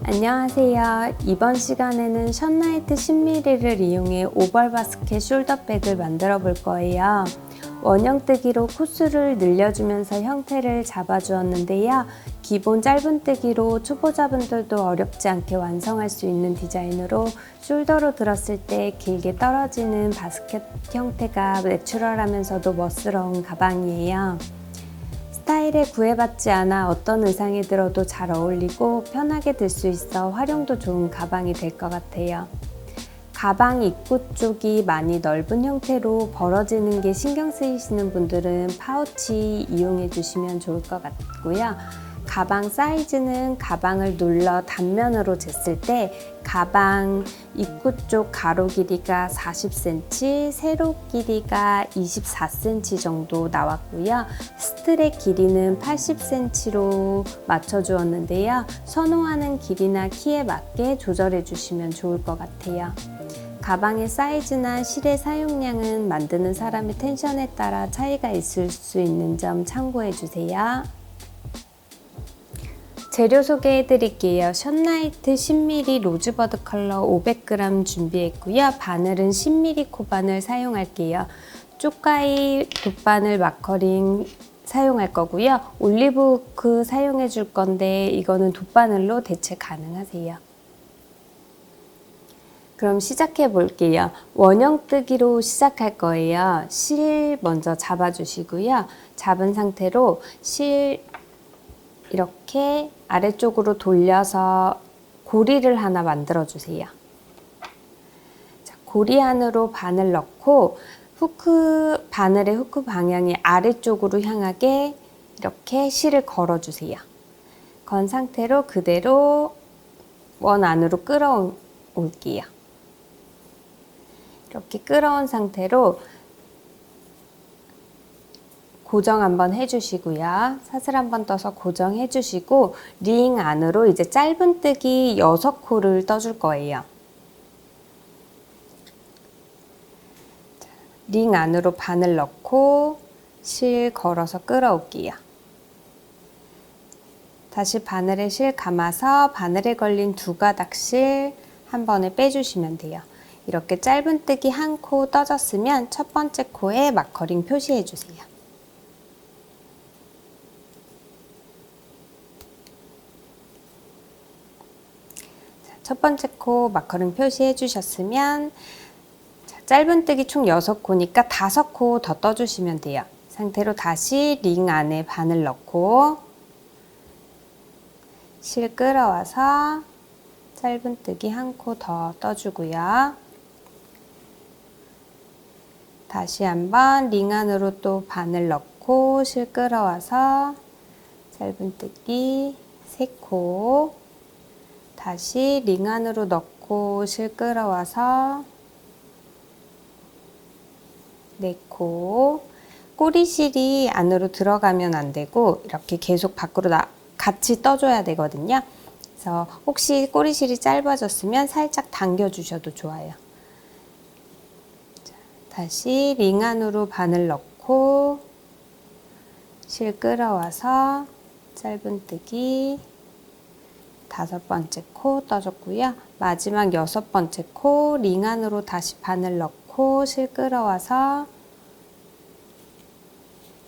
안녕하세요. 이번 시간에는 션나이트 10mm를 이용해 오벌 바스켓 숄더백을 만들어 볼 거예요. 원형뜨기로 코수를 늘려주면서 형태를 잡아주었는데요. 기본 짧은뜨기로 초보자분들도 어렵지 않게 완성할 수 있는 디자인으로 숄더로 들었을 때 길게 떨어지는 바스켓 형태가 내추럴하면서도 멋스러운 가방이에요. 스타일에 구애받지 않아 어떤 의상에 들어도 잘 어울리고 편하게 들 수 있어 활용도 좋은 가방이 될 것 같아요. 가방 입구 쪽이 많이 넓은 형태로 벌어지는 게 신경 쓰이시는 분들은 파우치 이용해 주시면 좋을 것 같고요. 가방 사이즈는 가방을 눌러 단면으로 쟀을 때 가방 입구 쪽 가로 길이가 40cm, 세로 길이가 24cm 정도 나왔고요. 스트랩 길이는 80cm로 맞춰주었는데요. 선호하는 길이나 키에 맞게 조절해 주시면 좋을 것 같아요. 가방의 사이즈나 실의 사용량은 만드는 사람의 텐션에 따라 차이가 있을 수 있는 점 참고해 주세요. 재료 소개해 드릴게요. 션나이트 10mm 로즈버드 컬러 500g 준비했고요. 바늘은 10mm 코바늘 사용할게요. 쪽가위 돗바늘 마커링 사용할 거고요. 올리브 후크 사용해 줄 건데 이거는 돗바늘로 대체 가능하세요. 그럼 시작해 볼게요. 원형뜨기로 시작할 거예요. 실 먼저 잡아주시고요. 잡은 상태로 실 이렇게 아래쪽으로 돌려서 고리를 하나 만들어 주세요. 자, 고리 안으로 바늘 넣고 바늘의 후크 방향이 아래쪽으로 향하게 이렇게 실을 걸어 주세요. 건 상태로 그대로 원 안으로 끌어올게요. 이렇게 끌어온 상태로 고정 한번 해주시고요. 사슬 한번 떠서 고정해 주시고 링 안으로 이제 짧은뜨기 6코를 떠줄 거예요. 링 안으로 바늘 넣고 실 걸어서 끌어올게요. 다시 바늘에 실 감아서 바늘에 걸린 2가닥 한 번에 빼주시면 돼요. 이렇게 짧은뜨기 1코 떠졌으면 첫 번째 코에 마커링 표시해 주세요. 첫 번째 코 마커링 표시해 주셨으면 짧은뜨기 총 6코니까 5코 더 떠주시면 돼요. 상태로 다시 링 안에 바늘 넣고 실 끌어와서 짧은뜨기 1코 더 떠주고요. 다시 한번 링 안으로 또 바늘 넣고 실 끌어와서 짧은뜨기 3코 다시 링 안으로 넣고 실 끌어와서 4코 꼬리실이 안으로 들어가면 안 되고 이렇게 계속 밖으로 같이 떠줘야 되거든요. 그래서 혹시 꼬리실이 짧아졌으면 살짝 당겨 주셔도 좋아요. 자, 다시 링 안으로 바늘 넣고 실 끌어와서 짧은뜨기 5번째 코 떠줬고요. 마지막 6번째 코 링 안으로 다시 바늘 넣고 실 끌어와서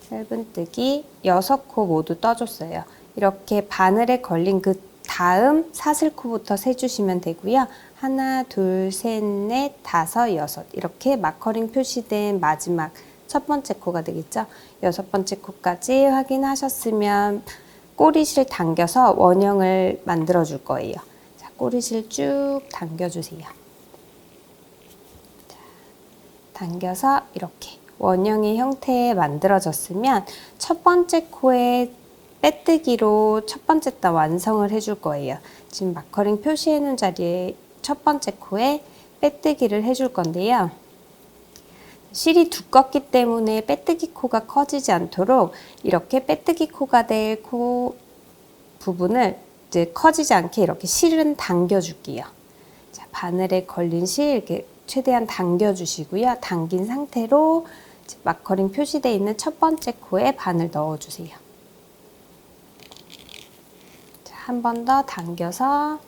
짧은뜨기 6코 모두 떠줬어요. 이렇게 바늘에 걸린 그 다음 사슬코부터 세주시면 되고요. 하나, 둘, 셋, 넷, 다섯, 여섯 이렇게 마커링 표시된 마지막 첫 번째 코가 되겠죠. 6번째 코까지 확인하셨으면 꼬리실 당겨서 원형을 만들어 줄 거예요. 자, 꼬리실 쭉 당겨주세요. 자, 당겨서 이렇게 원형의 형태에 만들어졌으면 첫 번째 코에 빼뜨기로 첫 번째 단 완성을 해줄 거예요. 지금 마커링 표시해 놓은 자리에 첫 번째 코에 빼뜨기를 해줄 건데요. 실이 두껍기 때문에 빼뜨기 코가 커지지 않도록 이렇게 빼뜨기 코가 될 코 부분을 이제 커지지 않게 이렇게 실은 당겨줄게요. 자, 바늘에 걸린 실 이렇게 최대한 당겨주시고요. 당긴 상태로 마커링 표시되어 있는 첫 번째 코에 바늘 넣어주세요. 한 번 더 당겨서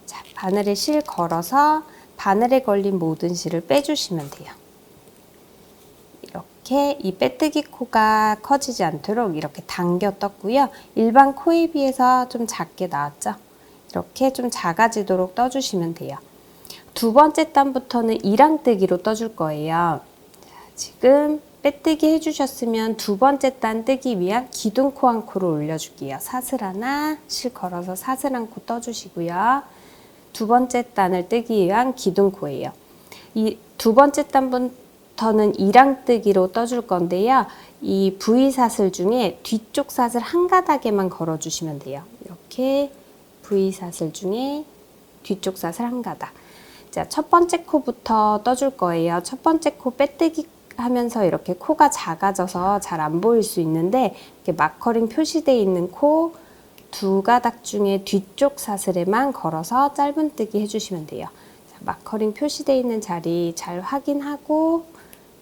자, 바늘에 실 걸어서 바늘에 걸린 모든 실을 빼주시면 돼요. 이렇게 이 빼뜨기 코가 커지지 않도록 이렇게 당겨 떴고요. 일반 코에 비해서 좀 작게 나왔죠? 이렇게 좀 작아지도록 떠주시면 돼요. 두 번째 단부터는 이랑뜨기로 떠줄 거예요. 자, 지금 빼뜨기 해주셨으면 두 번째 단 뜨기 위한 기둥코 한 코를 올려줄게요. 사슬 하나, 실 걸어서 사슬 한 코 떠주시고요. 두 번째 단을 뜨기 위한 기둥코예요. 이 두 번째 단부터는 이랑뜨기로 떠줄 건데요. 이 V 사슬 중에 뒤쪽 사슬 한 가닥에만 걸어주시면 돼요. 이렇게 V 사슬 중에 뒤쪽 사슬 한 가닥. 자, 첫 번째 코부터 떠줄 거예요. 첫 번째 코 빼뜨기 하면서 이렇게 코가 작아져서 잘 안 보일 수 있는데 이렇게 마커링 표시되어 있는 코 두 가닥 중에 뒤쪽 사슬에만 걸어서 짧은뜨기 해주시면 돼요. 자, 마커링 표시되어 있는 자리 잘 확인하고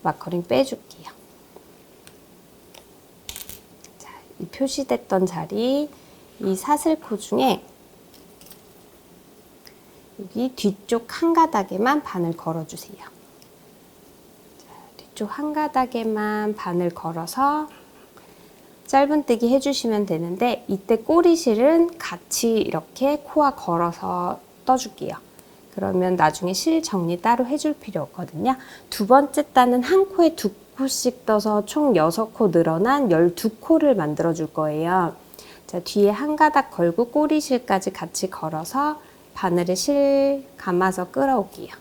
마커링 빼줄게요. 자, 이 표시됐던 자리 이 사슬코 중에 여기 뒤쪽 한 가닥에만 바늘 걸어주세요. 자, 뒤쪽 한 가닥에만 바늘 걸어서 짧은뜨기 해주시면 되는데 이때 꼬리실은 같이 이렇게 코와 걸어서 떠줄게요. 그러면 나중에 실 정리 따로 해줄 필요 없거든요. 두 번째 단은 한 코에 두 코씩 떠서 총 6코 늘어난 12코를 만들어 줄 거예요. 자, 뒤에 한 가닥 걸고 꼬리실까지 같이 걸어서 바늘에 실 감아서 끌어올게요.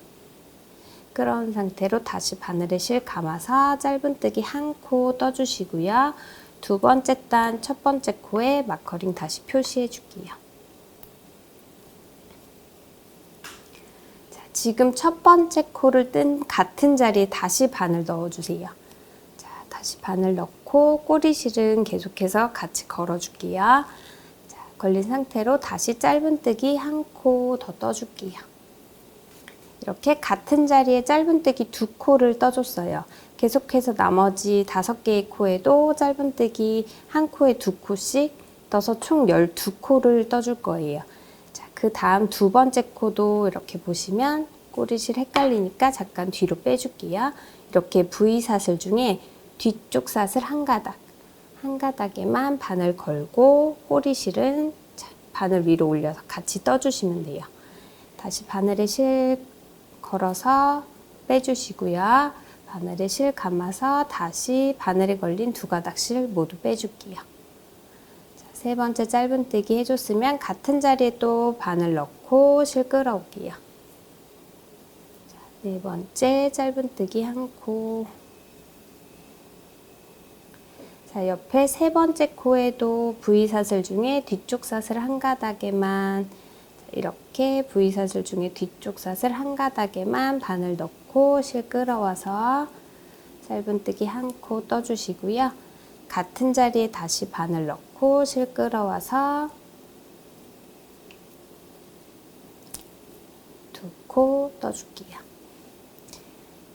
끌어온 상태로 다시 바늘에 실 감아서 짧은뜨기 한 코 떠주시고요. 두 번째 단 첫 번째 코에 마커링 다시 표시해 줄게요. 자, 지금 첫 번째 코를 뜬 같은 자리에 다시 바늘 넣어주세요. 자, 다시 바늘 넣고 꼬리실은 계속해서 같이 걸어줄게요. 자, 걸린 상태로 다시 짧은뜨기 한 코 더 떠줄게요. 이렇게 같은 자리에 짧은뜨기 두 코를 떠줬어요. 계속해서 나머지 5개의 코에도 짧은뜨기 한 코에 두 코씩 떠서 총 12코를 떠줄 거예요. 자, 그 다음 두 번째 코도 이렇게 보시면 꼬리실 헷갈리니까 잠깐 뒤로 빼줄게요. 이렇게 V 사슬 중에 뒤쪽 사슬 한 가닥에만 바늘 걸고 꼬리실은 바늘 위로 올려서 같이 떠주시면 돼요. 다시 바늘에 실 걸어서 빼주시고요. 바늘에 실 감아서 다시 바늘에 걸린 두 가닥 실 모두 빼줄게요. 자, 세 번째 짧은뜨기 해줬으면 같은 자리에 또 바늘 넣고 실 끌어올게요. 자, 네 번째 짧은뜨기 한 코. 자, 옆에 세 번째 코에도 V 사슬 중에 뒤쪽 사슬 한 가닥에만 이렇게 V 사슬 중에 뒤쪽 사슬 한 가닥에만 바늘 넣고 실 끌어와서 짧은뜨기 한 코 떠주시고요. 같은 자리에 다시 바늘 넣고 실 끌어와서 두 코 떠줄게요.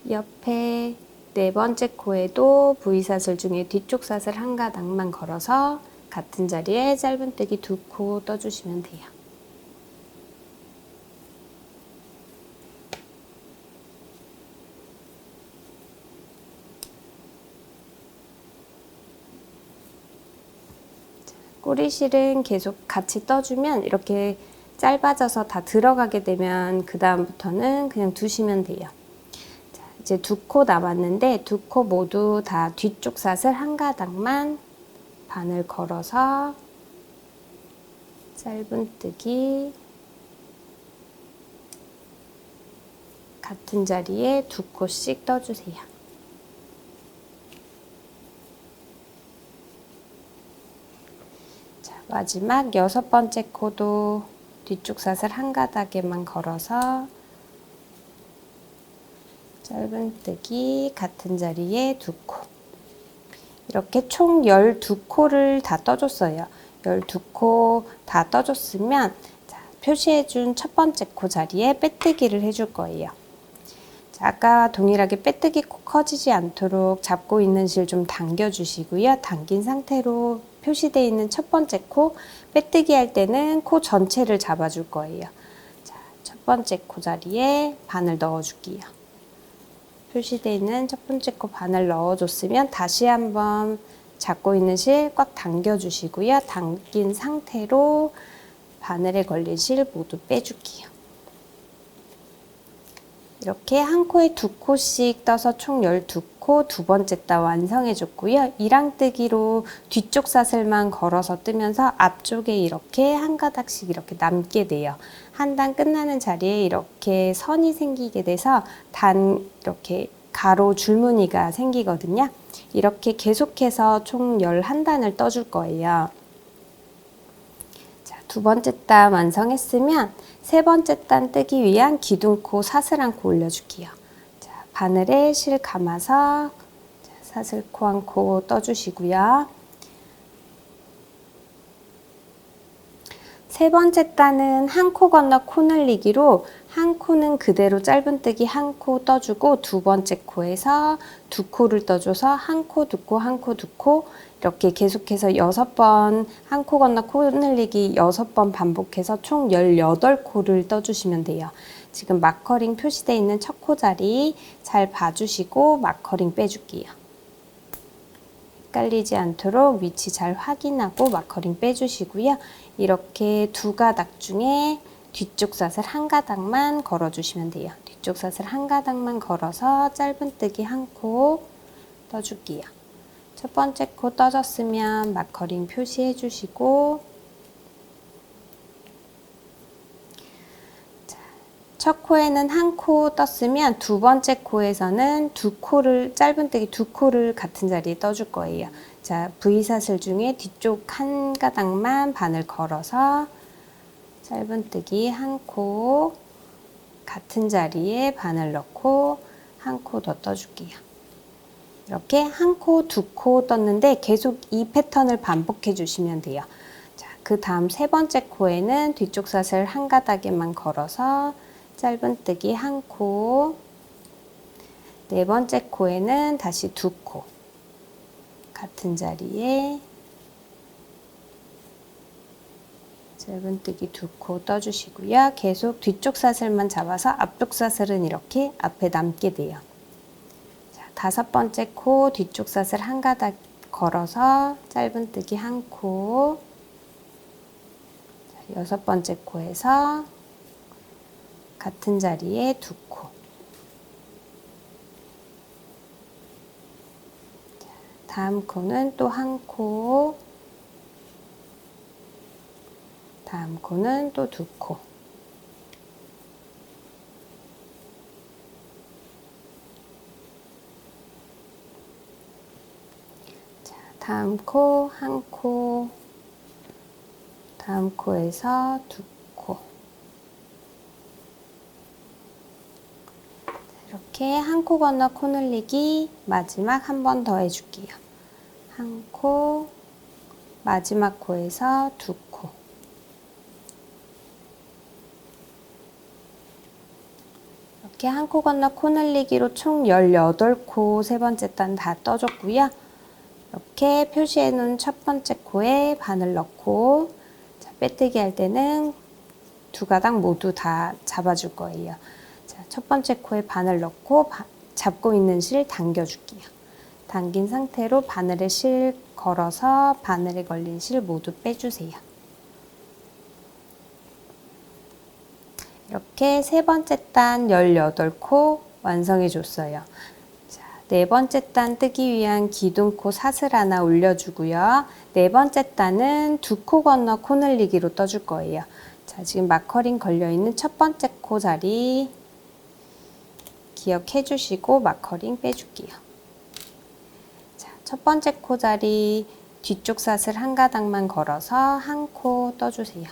옆에 네 번째 코에도 V 사슬 중에 뒤쪽 사슬 한 가닥만 걸어서 같은 자리에 짧은뜨기 두 코 떠주시면 돼요. 꼬리실은 계속 같이 떠주면 이렇게 짧아져서 다 들어가게 되면 그 다음부터는 그냥 두시면 돼요. 자, 이제 두 코 남았는데 두 코 모두 다 뒤쪽 사슬 한 가닥만 바늘 걸어서 짧은뜨기 같은 자리에 두 코씩 떠주세요. 마지막 6번째 코도 뒤쪽 사슬 한 가닥에만 걸어서 짧은뜨기 같은 자리에 두 코. 이렇게 총 12코를 다 떠줬어요. 12코 다 떠줬으면 자, 표시해준 첫 번째 코 자리에 빼뜨기를 해줄 거예요. 자, 아까 동일하게 빼뜨기 코 커지지 않도록 잡고 있는 실 좀 당겨주시고요. 당긴 상태로 표시되어 있는 첫 번째 코 빼뜨기 할 때는 코 전체를 잡아줄 거예요. 자, 첫 번째 코 자리에 바늘 넣어줄게요. 표시되어 있는 첫 번째 코 바늘 넣어줬으면 다시 한번 잡고 있는 실 꽉 당겨주시고요. 당긴 상태로 바늘에 걸린 실 모두 빼줄게요. 이렇게 한 코에 2코씩 떠서 총 12코 두 번째 따 완성해줬고요. 이랑뜨기로 뒤쪽 사슬만 걸어서 뜨면서 앞쪽에 이렇게 한 가닥씩 이렇게 남게 돼요. 한 단 끝나는 자리에 이렇게 선이 생기게 돼서 이렇게 가로 줄무늬가 생기거든요. 이렇게 계속해서 총 11단을 떠줄 거예요. 자, 두 번째 단 완성했으면 세 번째 단 뜨기 위한 기둥코 사슬 한 코 올려줄게요. 자, 바늘에 실 감아서 사슬코 한 코 떠주시고요. 세 번째 단은 한 코 건너 코 늘리기로 한 코는 그대로 짧은뜨기 한 코 떠주고 두 번째 코에서 두 코를 떠줘서 한 코, 두 코, 한 코, 두 코 이렇게 계속해서 6번 한 코 건너 코 늘리기 6번 반복해서 총 18코를 떠주시면 돼요. 지금 마커링 표시되어 있는 첫 코 자리 잘 봐주시고 마커링 빼줄게요. 헷갈리지 않도록 위치 잘 확인하고 마커링 빼주시고요. 이렇게 두 가닥 중에 뒤쪽 사슬 한 가닥만 걸어주시면 돼요. 뒤쪽 사슬 한 가닥만 걸어서 짧은뜨기 한 코 떠줄게요. 첫 번째 코 떠졌으면 마커링 표시해 주시고 첫 코에는 한 코 떴으면 두 번째 코에서는 짧은뜨기 두 코를 같은 자리에 떠줄 거예요. 자, V사슬 중에 뒤쪽 한 가닥만 바늘 걸어서 짧은뜨기 한 코 같은 자리에 바늘 넣고 한 코 더 떠줄게요. 이렇게 한 코, 두 코 떴는데 계속 이 패턴을 반복해 주시면 돼요. 자, 그 다음 세 번째 코에는 뒤쪽 사슬 한 가닥에만 걸어서 짧은뜨기 한 코, 네 번째 코에는 다시 두 코 같은 자리에 짧은뜨기 두 코 떠주시고요. 계속 뒤쪽 사슬만 잡아서 앞쪽 사슬은 이렇게 앞에 남게 돼요. 자, 다섯 번째 코 뒤쪽 사슬 한 가닥 걸어서 짧은뜨기 한 코, 여섯 번째 코에서 같은 자리에 두 코. 다음 코는 또 한 코, 다음 코는 또 두 코. 자, 다음 코, 한 코, 다음 코에서 두 코. 이렇게 한 코 건너 코 늘리기 마지막 한 번 더 해줄게요. 한 코, 마지막 코에서 두 코. 이렇게 한 코 건너 코 늘리기로 총 18코 세 번째 단 다 떠줬고요. 이렇게 표시해 놓은 첫 번째 코에 바늘 넣고 자, 빼뜨기 할 때는 두 가닥 모두 다 잡아줄 거예요. 자, 첫 번째 코에 바늘 넣고 잡고 있는 실 당겨줄게요. 당긴 상태로 바늘에 실 걸어서 바늘에 걸린 실 모두 빼주세요. 이렇게 세 번째 단 18코 완성해 줬어요. 자, 네 번째 단 뜨기 위한 기둥코 사슬 하나 올려주고요. 네 번째 단은 두 코 건너 코 늘리기로 떠줄 거예요. 자, 지금 마커링 걸려있는 첫 번째 코 자리 기억해 주시고 마커링 빼줄게요. 자, 첫 번째 코 자리 뒤쪽 사슬 한 가닥만 걸어서 한 코 떠주세요.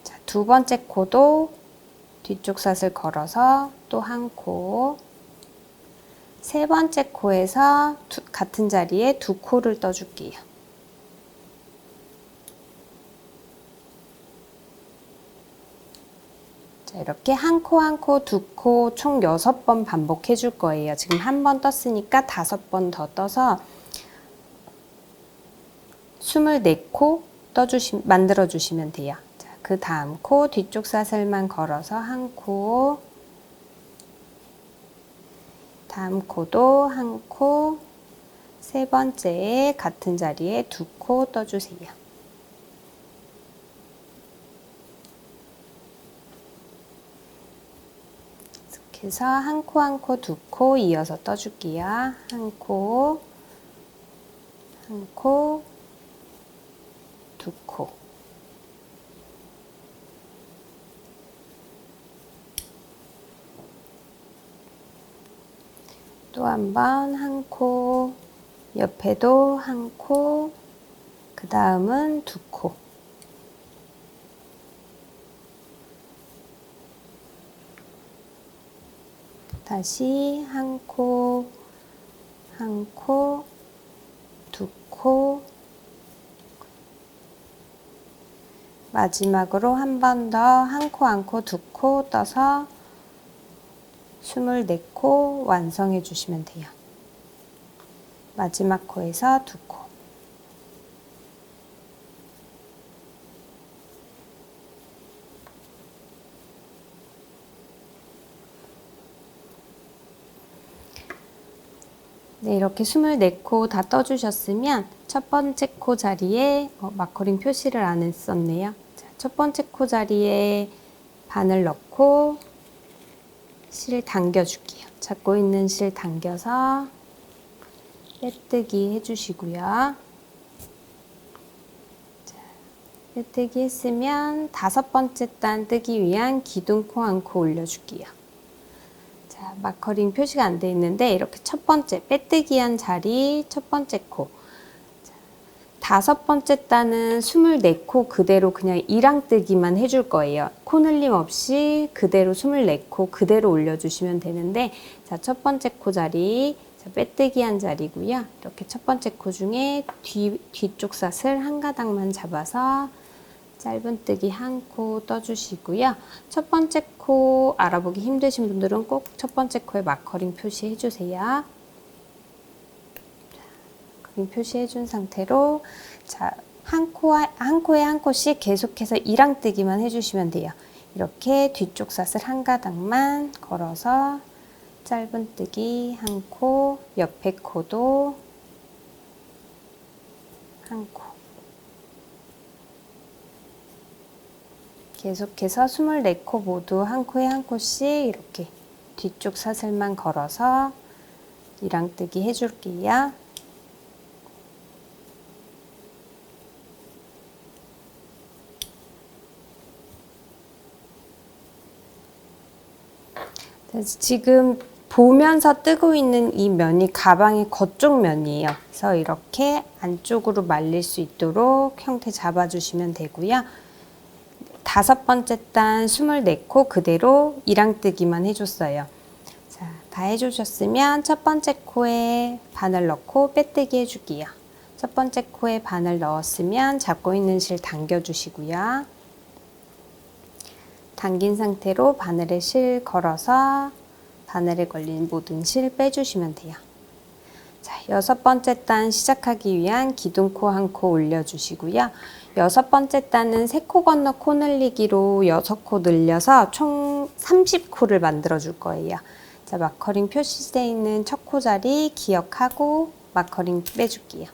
자, 두 번째 코도 뒤쪽 사슬 걸어서 또 한 코, 세 번째 코에서 같은 자리에 두 코를 떠줄게요. 자, 이렇게 한 코, 한 코, 두 코 총 6번 반복해 줄 거예요. 지금 한 번 떴으니까 5번 더 떠서 24코 만들어 주시면 돼요. 자, 그 다음 코 뒤쪽 사슬만 걸어서 한 코, 다음 코도 한 코, 세 번째에 같은 자리에 두 코 떠주세요. 그래서 한 코, 한 코, 두 코 이어서 떠줄게요. 한 코, 한 코, 두 코. 또 한 번 한 코, 옆에도 한 코, 그 다음은 두 코. 다시 한 코, 한 코, 두 코. 마지막으로 한 번 더 한 코, 한 코, 두 코 떠서 24코 완성해 주시면 돼요. 마지막 코에서 두 코. 네, 이렇게 24코 다 떠주셨으면 첫 번째 코 자리에 마커링 표시를 안 했었네요. 자, 첫 번째 코 자리에 바늘 넣고 실 당겨줄게요. 잡고 있는 실 당겨서 빼뜨기 해주시고요. 자, 빼뜨기 했으면 다섯 번째 단 뜨기 위한 기둥코 한 코 올려줄게요. 자, 마커링 표시가 안 돼 있는데 이렇게 첫 번째 빼뜨기 한 자리 첫 번째 코. 자, 다섯 번째 단은 24코 그대로 그냥 이랑뜨기만 해줄 거예요. 코 늘림 없이 그대로 24코 그대로 올려주시면 되는데, 자, 첫 번째 코 자리, 자, 빼뜨기 한 자리고요. 이렇게 첫 번째 코 중에 뒤쪽 사슬 한 가닥만 잡아서 짧은뜨기 한 코 떠주시고요. 첫 번째 코 알아보기 힘드신 분들은 꼭 첫 번째 코에 마커링 표시해 주세요. 마커링 표시해 준 상태로, 자, 한 코에 한 코씩 계속해서 이랑뜨기만 해주시면 돼요. 이렇게 뒤쪽 사슬 한 가닥만 걸어서 짧은뜨기 한 코, 옆에 코도 한 코. 계속해서 24코 모두 한 코에 한 코씩 이렇게 뒤쪽 사슬만 걸어서 이랑뜨기 해줄게요. 지금 보면서 뜨고 있는 이 면이 가방의 겉쪽 면이에요. 그래서 이렇게 안쪽으로 말릴 수 있도록 형태 잡아주시면 되고요. 다섯 번째 단 24코 그대로 이랑뜨기만 해줬어요. 자, 다 해주셨으면 첫 번째 코에 바늘 넣고 빼뜨기 해줄게요. 첫 번째 코에 바늘 넣었으면 잡고 있는 실 당겨주시고요. 당긴 상태로 바늘에 실 걸어서 바늘에 걸린 모든 실 빼주시면 돼요. 자, 여섯 번째 단 시작하기 위한 기둥코 한 코 올려주시고요. 여섯 번째 단은 세 코 건너 코 늘리기로 6코 늘려서 총 30코를 만들어 줄 거예요. 자, 마커링 표시되어 있는 첫 코 자리 기억하고 마커링 빼줄게요.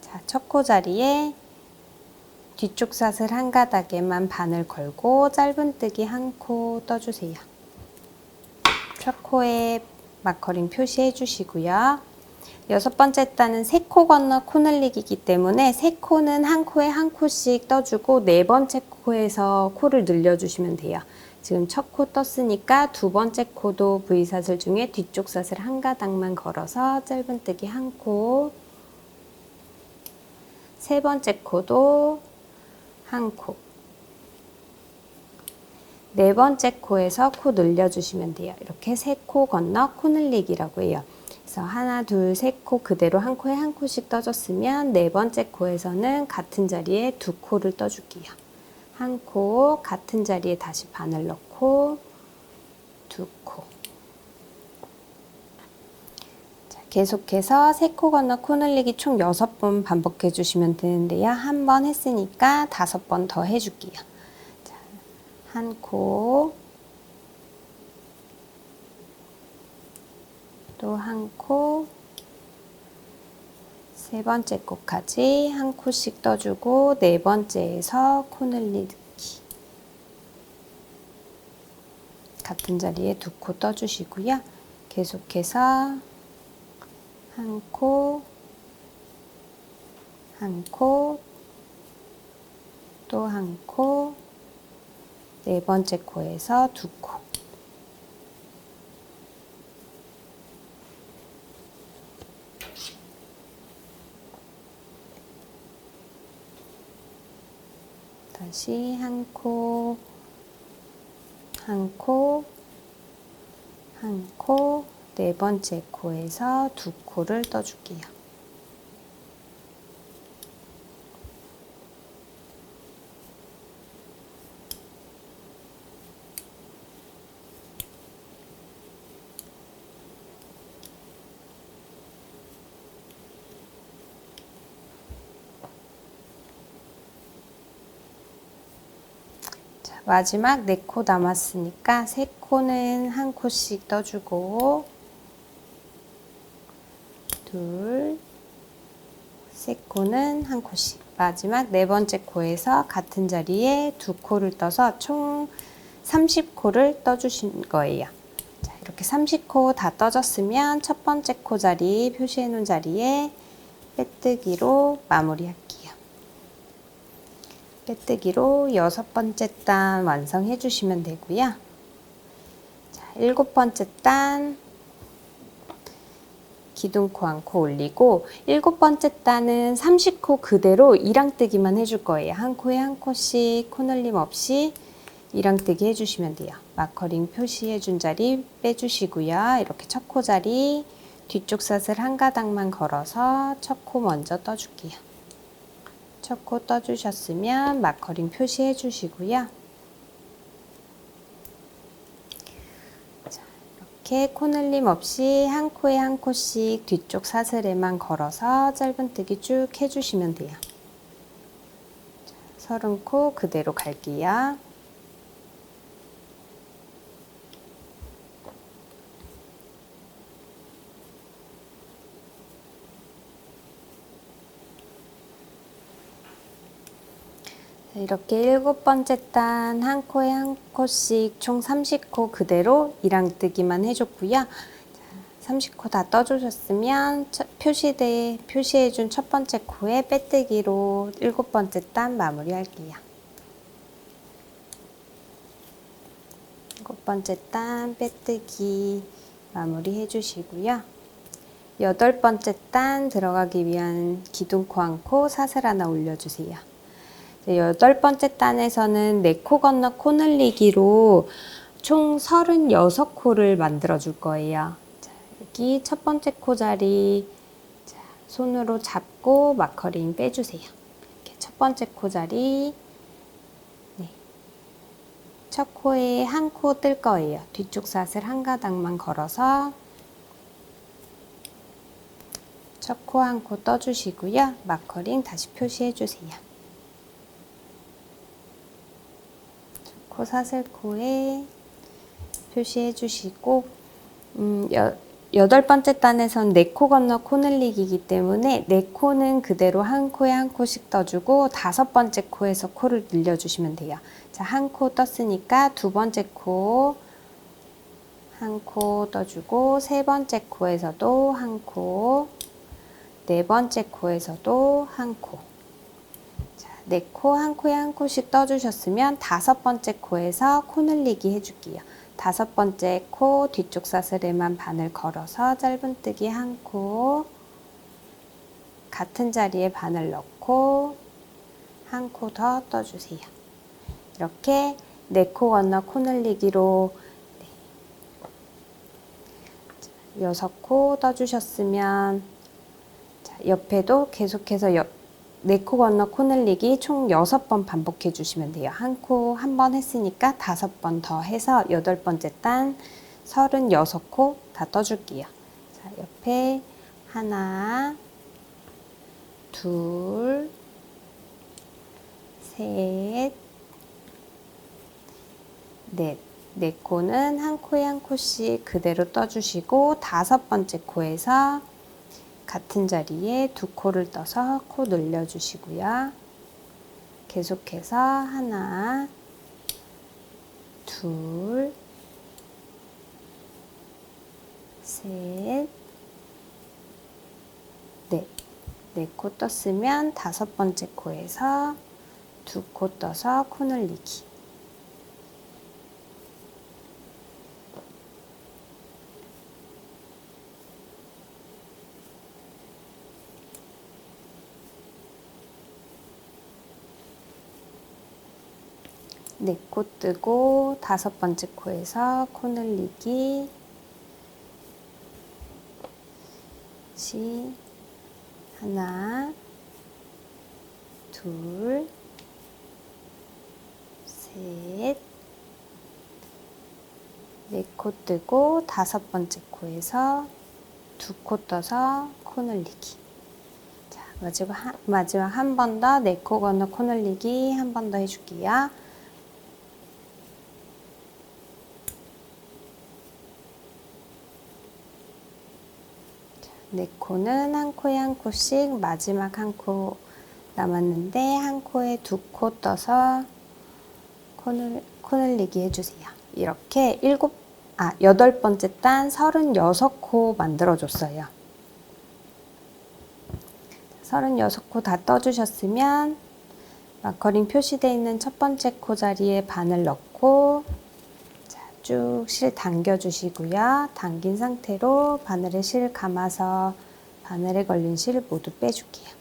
자, 첫 코 자리에 뒤쪽 사슬 한 가닥에만 바늘 걸고 짧은뜨기 한 코 떠주세요. 첫 코에 마커링 표시해 주시고요. 여섯 번째 단은 세 코 건너 코 늘리기이기 때문에 세 코는 한 코에 한 코씩 떠주고 네 번째 코에서 코를 늘려주시면 돼요. 지금 첫 코 떴으니까 두 번째 코도 V사슬 중에 뒤쪽 사슬 한 가닥만 걸어서 짧은뜨기 한 코, 세 번째 코도 한 코, 네 번째 코에서 코 늘려주시면 돼요. 이렇게 세 코 건너 코 늘리기라고 해요. 그래서 하나, 둘, 세 코 그대로 한 코에 한 코씩 떠줬으면 네 번째 코에서는 같은 자리에 두 코를 떠줄게요. 한 코, 같은 자리에 다시 바늘 넣고 두 코. 자, 계속해서 세 코 건너 코 늘리기 총 6번 반복해 주시면 되는데요. 한 번 했으니까 5번 더 해줄게요. 자, 한 코, 또 한 코, 세 번째 코까지 한 코씩 떠주고 네 번째에서 코늘리 넣기. 같은 자리에 두 코 떠주시고요. 계속해서 한 코, 한 코, 또 한 코, 네 번째 코에서 두 코. 다시 한 코, 한 코, 한 코, 네 번째 코에서 두 코를 떠줄게요. 자, 마지막 네 코 남았으니까 세 코는 한 코씩 떠주고 둘, 세 코는 한 코씩. 마지막 네 번째 코에서 같은 자리에 두 코를 떠서 총 30코를 떠주신 거예요. 자, 이렇게 30코 다 떠졌으면 첫 번째 코 자리, 표시해 놓은 자리에 빼뜨기로 마무리할게요. 빼뜨기로 여섯 번째 단 완성해 주시면 되고요. 자, 일곱 번째 단 기둥코 한 코 올리고 일곱 번째 단은 30코 그대로 이랑뜨기만 해줄 거예요. 한 코에 한 코씩 코늘림 없이 이랑뜨기 해주시면 돼요. 마커링 표시해준 자리 빼주시고요. 이렇게 첫 코 자리 뒤쪽 사슬 한 가닥만 걸어서 첫 코 먼저 떠줄게요. 첫 코 떠주셨으면 마커링 표시해 주시고요. 이렇게 코늘림 없이 한 코에 한 코씩 뒤쪽 사슬에만 걸어서 짧은뜨기 쭉 해주시면 돼요. 30코 그대로 갈게요. 이렇게 일곱 번째 단 한 코에 한 코씩 총 30코 그대로 이랑뜨기만 해줬고요. 30코 다 떠주셨으면 표시해준 첫 번째 코에 빼뜨기로 일곱 번째 단 마무리할게요. 일곱 번째 단 빼뜨기 마무리 해주시고요. 여덟 번째 단 들어가기 위한 기둥코 한 코 사슬 하나 올려주세요. 여덟 번째 단에서는 네 코 건너 코늘리기로 총 36코를 만들어 줄 거예요. 자, 여기 첫 번째 코 자리 자, 손으로 잡고 마커링 빼주세요. 이렇게 첫 번째 코 자리 네. 첫 코에 한 코 뜰 거예요. 뒤쪽 사슬 한 가닥만 걸어서 첫 코 한 코 떠주시고요. 마커링 다시 표시해 주세요. 코 사슬코에 표시해 주시고 여덟 번째 단에선 네 코 건너 코늘리기이기 때문에 네 코는 그대로 한 코에 한 코씩 떠주고 다섯 번째 코에서 코를 늘려주시면 돼요. 자, 한 코 떴으니까 두 번째 코 한 코 떠주고 세 번째 코에서도 한 코, 네 번째 코에서도 한 코. 네 코 한 코에 한 코씩 떠주셨으면 다섯 번째 코에서 코늘리기 해줄게요. 다섯 번째 코 뒤쪽 사슬에만 바늘 걸어서 짧은뜨기 한 코, 같은 자리에 바늘 넣고 한 코 더 떠주세요. 이렇게 네 코 건너 코늘리기로 6코 떠주셨으면 옆에도 계속해서 네 코 건너 코늘리기 총 6번 반복해 주시면 돼요. 한 코 한 번 했으니까 5번 더 해서 여덟 번째 단 36코 다 떠줄게요. 자, 옆에 하나, 둘, 셋, 넷. 네 코는 한 코에 한 코씩 그대로 떠주시고 다섯 번째 코에서 같은 자리에 두 코를 떠서 코 늘려주시고요. 계속해서 하나, 둘, 셋, 넷. 네 코 떴으면 다섯 번째 코에서 두 코 떠서 코 늘리기. 네 코 뜨고 다섯 번째 코에서 코 늘리기. 하나, 둘, 셋, 네 코 뜨고 다섯 번째 코에서 두 코 떠서 코 늘리기. 자, 마지막 한 번 더 네 코 건너 코 늘리기 한 번 더 해줄게요. 네 코는 한 코에 한 코씩 마지막 한 코 남았는데 한 코에 두 코 떠서 코 늘리기 해주세요. 이렇게 여덟 번째 단 36코 만들어줬어요. 36코 다 떠주셨으면 마커링 표시되어 있는 첫 번째 코 자리에 바늘 넣고 쭉 실 당겨주시고요. 당긴 상태로 바늘에 실 감아서 바늘에 걸린 실 모두 빼줄게요.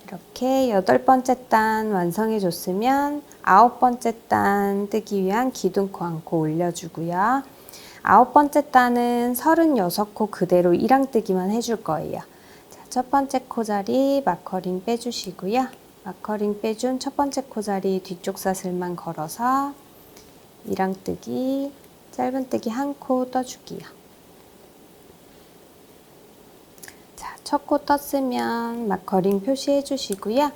이렇게 여덟 번째 단 완성해 줬으면 아홉 번째 단 뜨기 위한 기둥코 한 코 올려주고요. 아홉 번째 단은 36코 그대로 일항뜨기만 해줄 거예요. 자, 첫 번째 코 자리 마커링 빼주시고요. 마커링 빼준 첫 번째 코 자리 뒤쪽 사슬만 걸어서 일항뜨기, 짧은뜨기 한 코 떠줄게요. 자, 첫 코 떴으면 마커링 표시해 주시고요.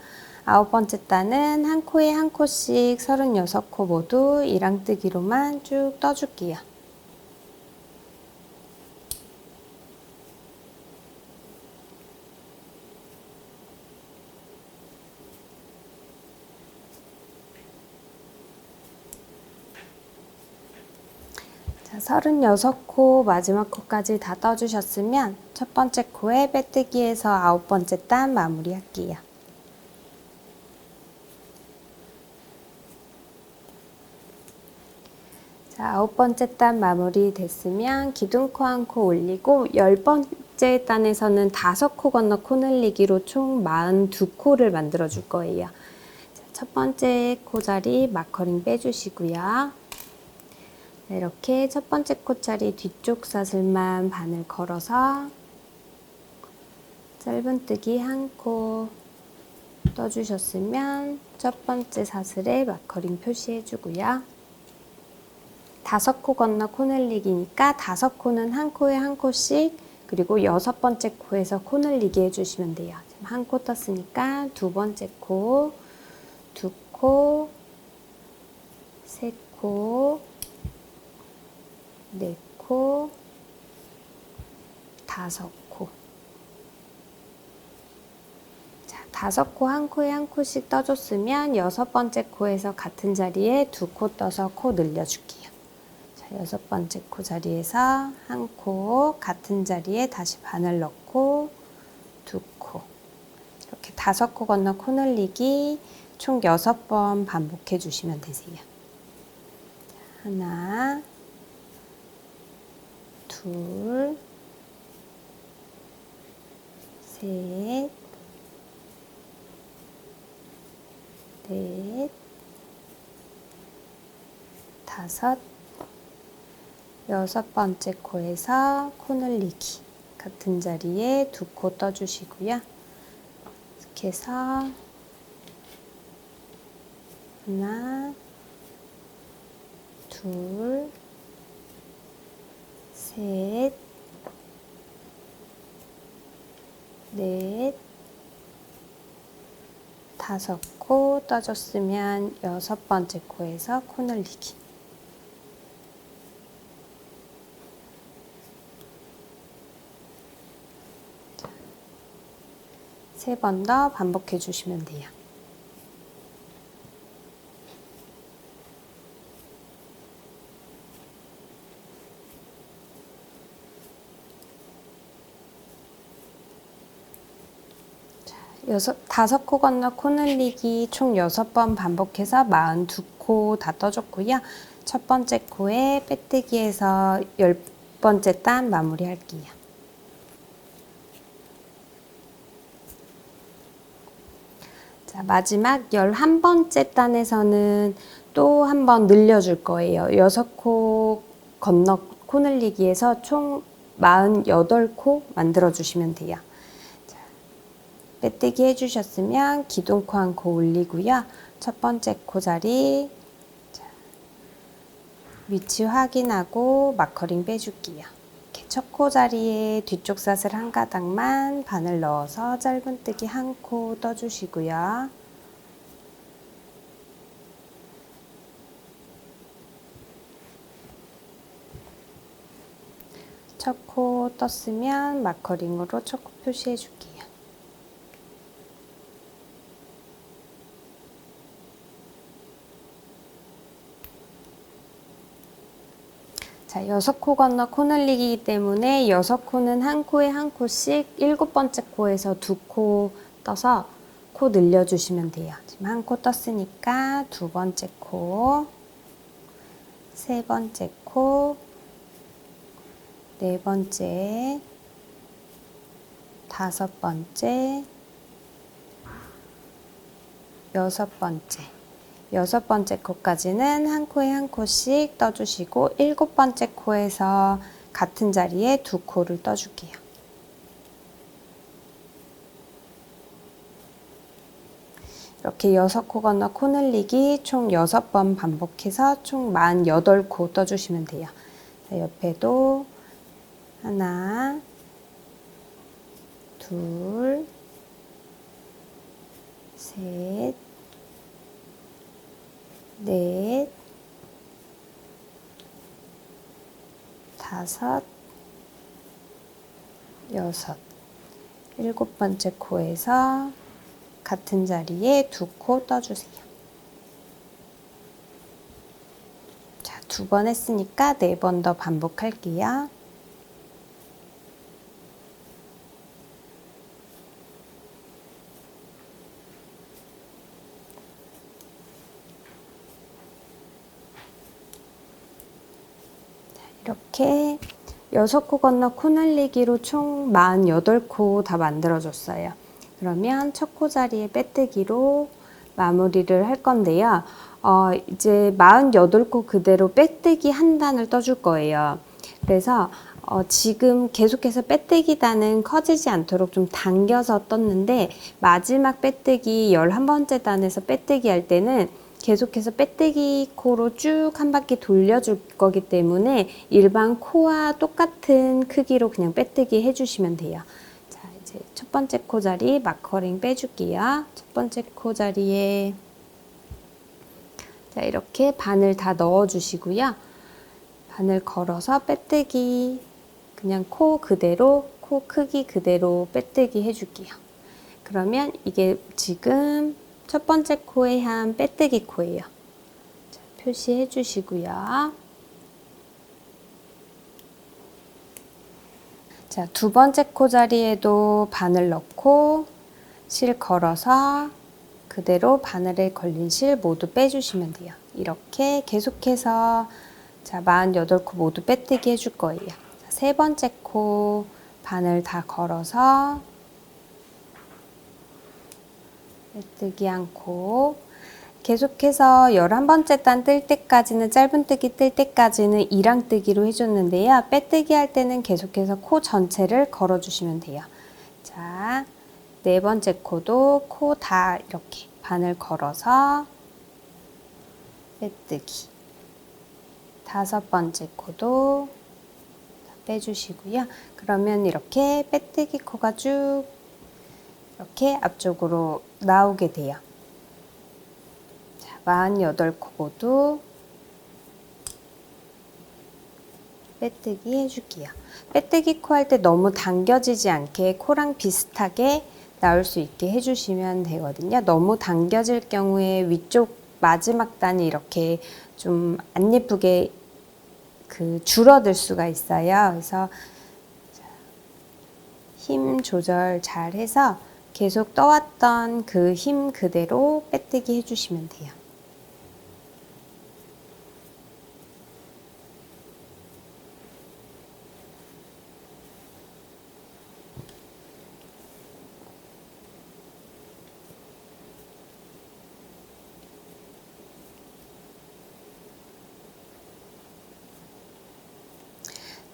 아홉 번째 단은 한 코에 한 코씩 36코 모두 일항뜨기로만 쭉 떠줄게요. 자, 36코 마지막 코까지 다 떠주셨으면 첫 번째 코에 빼뜨기해서 아홉 번째 단 마무리 할게요. 자, 아홉 번째 단 마무리 됐으면 기둥코 한 코 올리고 열 번째 단에서는 5코 건너 코 늘리기로 총 42코를 만들어 줄 거예요. 자, 첫 번째 코 자리 마커링 빼주시고요. 이렇게 첫 번째 코자리 뒤쪽 사슬만 바늘 걸어서 짧은뜨기 한 코 떠주셨으면 첫 번째 사슬에 마커링 표시해 주고요. 5코 건너 코 늘리기니까 5코는 한 코에 한 코씩, 그리고 여섯 번째 코에서 코 늘리기 해주시면 돼요. 한 코 떴으니까 두 번째 코, 두 코, 세 코, 네 코, 다섯 코. 자, 5코 한 코에 한 코씩 떠줬으면 여섯 번째 코에서 같은 자리에 두 코 떠서 코 늘려줄게요. 자, 여섯 번째 코 자리에서 한 코, 같은 자리에 다시 바늘 넣고 두 코. 이렇게 5코 건너 코 늘리기 총 6번 반복해 주시면 되세요. 하나, 둘, 셋, 넷, 다섯, 여섯 번째 코에서 코 늘리기. 같은 자리에 두 코 떠주시고요. 이렇게 해서 하나, 둘, 셋, 넷, 다섯 코 떠줬으면 여섯 번째 코에서 코 늘리기. 3번 더 반복해 주시면 돼요. 다섯 코 건너 코 늘리기 총 6번 반복해서 42코 다 떠줬고요. 첫 번째 코에 빼뜨기해서 10번째 단 마무리 할게요. 자, 마지막 11번째 단에서는 또 한 번 늘려줄 거예요. 6코 건너 코 늘리기에서 총 48코 만들어 주시면 돼요. 빼뜨기 해주셨으면 기둥코 한 코 올리고요. 첫 번째 코 자리 위치 확인하고 마커링 빼줄게요. 첫 코 자리에 뒤쪽 사슬 한 가닥만 바늘 넣어서 짧은뜨기 한 코 떠주시고요. 첫 코 떴으면 마커링으로 첫 코 표시해 줄게요. 자, 6코 건너 코 늘리기 때문에 6코는 한 코에 한 코씩 7번째 코에서 2코 떠서 코 늘려주시면 돼요. 지금 한 코 떴으니까 2번째 코, 3번째 코, 4번째, 5번째, 6번째. 6번째 코까지는 한 코에 한 코씩 떠주시고 7번째 코에서 같은 자리에 2코를 떠줄게요. 이렇게 6코 건너 코 늘리기 총 6번 반복해서 총 48코 떠주시면 돼요. 자, 옆에도 하나, 둘, 셋, 넷, 5, 6, 7번째 코에서 같은 자리에 2코 떠주세요. 자, 2번 했으니까 4번 더 반복할게요. 이렇게 6코 건너 코 늘리기로 총 48코 다 만들어줬어요. 그러면 첫 코 자리에 빼뜨기로 마무리를 할 건데요. 이제 48코 그대로 빼뜨기 한 단을 떠줄 거예요. 그래서 지금 계속해서 빼뜨기 단은 커지지 않도록 좀 당겨서 떴는데 마지막 빼뜨기 11번째 단에서 빼뜨기 할 때는 계속해서 빼뜨기 코로 쭉 한 바퀴 돌려줄 거기 때문에 일반 코와 똑같은 크기로 그냥 빼뜨기 해주시면 돼요. 자, 이제 첫 번째 코 자리 마커링 빼줄게요. 첫 번째 코 자리에 자, 이렇게 바늘 다 넣어주시고요. 바늘 걸어서 빼뜨기 그냥 코 그대로 코 크기 그대로 빼뜨기 해줄게요. 그러면 이게 지금 첫 번째 코에 한 빼뜨기 코예요. 자, 표시해 주시고요. 자, 두 번째 코 자리에도 바늘 넣고 실 걸어서 그대로 바늘에 걸린 실 모두 빼주시면 돼요. 이렇게 계속해서 자, 48코 모두 빼뜨기 해줄 거예요. 자, 세 번째 코 바늘 다 걸어서 빼뜨기 않고 계속해서 11번째 단 뜰 때까지는 짧은뜨기 뜰 때까지는 2랑뜨기로 해줬는데요. 빼뜨기 할 때는 계속해서 코 전체를 걸어주시면 돼요. 자, 네 번째 코도 코 다 이렇게 바늘 걸어서 빼뜨기. 다섯 번째 코도 빼주시고요. 그러면 이렇게 빼뜨기 코가 쭉 이렇게 앞쪽으로 나오게 돼요. 자, 48코 모두 빼뜨기 해줄게요. 빼뜨기 코 할 때 너무 당겨지지 않게 코랑 비슷하게 나올 수 있게 해주시면 되거든요. 너무 당겨질 경우에 위쪽 마지막 단이 이렇게 좀 안 예쁘게 줄어들 수가 있어요. 그래서 힘 조절 잘 해서 계속 떠왔던 그 힘 그대로 빼뜨기 해주시면 돼요.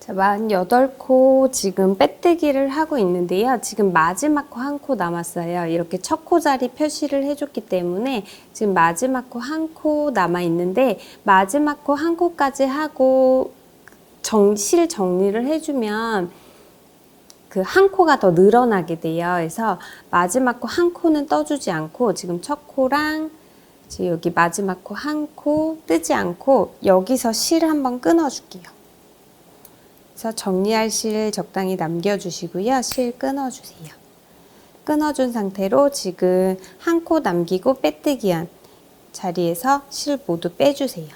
자, 48코 지금 빼뜨기를 하고 있는데요. 지금 마지막 코 한 코 남았어요. 이렇게 첫 코 자리 표시를 해줬기 때문에 지금 마지막 코 한 코 남아 있는데 마지막 코 한 코까지 하고 실 정리를 해주면 그 한 코가 더 늘어나게 돼요. 그래서 마지막 코 한 코는 떠주지 않고 지금 첫 코랑 여기 마지막 코 한 코 뜨지 않고 여기서 실 한번 끊어줄게요. 그래서 정리할 실 적당히 남겨주시고요. 실 끊어주세요. 끊어준 상태로 지금 한 코 남기고 빼뜨기 한 자리에서 실 모두 빼주세요.